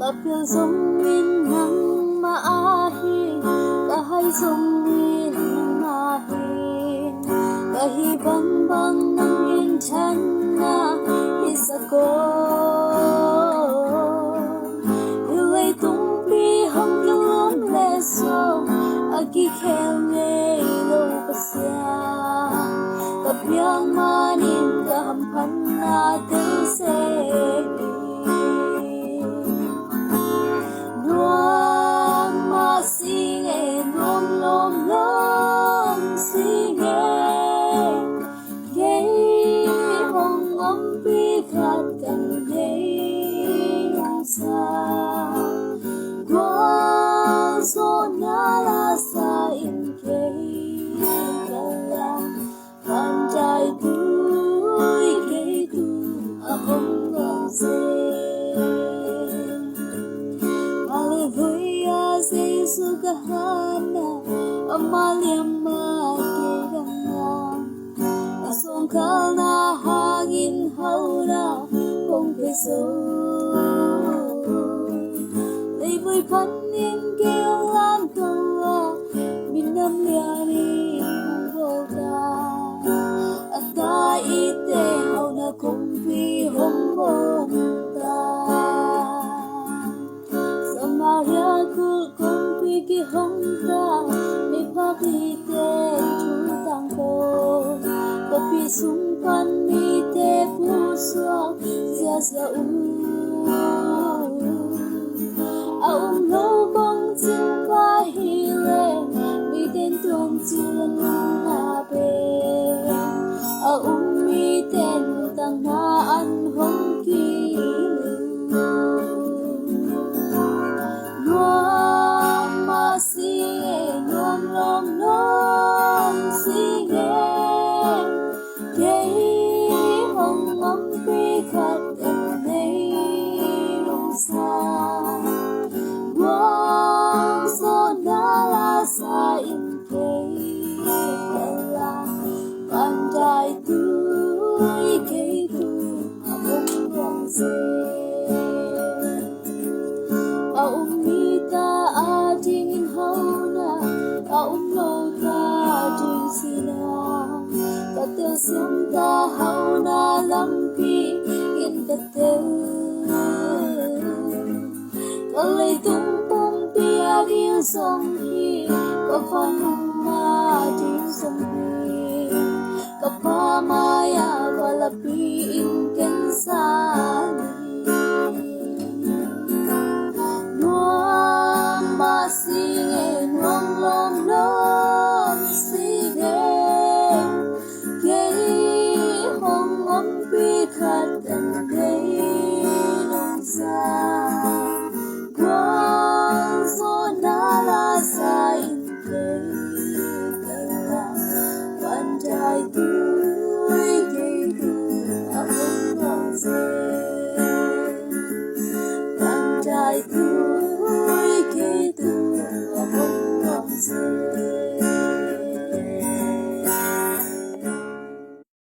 Kapil zongin ng maahin, kahay zongin ng mahin, kahibangbang ng intan na isa ko. Ilay tungpi hanggang leso, agi keme lo pasya, kapyang manin kahampan natin segi. Nuang masinge, nuang lom lom sige, gay hong ampikat kan gay nung sa guang so nala sa ingkay kala pandai buy gay tu akong ngong Haleluya, Yesus kahana, amalia magiganga. Asongkal na hangin hauna, kong peso. Liboy panin kailan tawa, minamliani ang boga. At daite hauna kong pihong bonta. Maria kul kumpi ki hongka mi pakite tutang ko kopi sumpan mi te puso sia sia lo bong chin pa hile mi ten tong chilan na be mi ten tang na an hong ki Nuang lom lom sige, gay hong ampikat kan nay nung sa guang so nala sa ingkay kala pandai tuy kay tu akong buang se. Aumita ading hauna, aumlo ta ading sila. Katil siyang hauna lampi in katil. Kalay tumpong piading songhi, kapanuma ading songhi. Kapamaya walapiin kensani. Masinge nuang long long sige, gay hong ampikat kan gay nung sa guang so nala sa ingkay kala pandai tuy gay tu akong ngong se pandai tu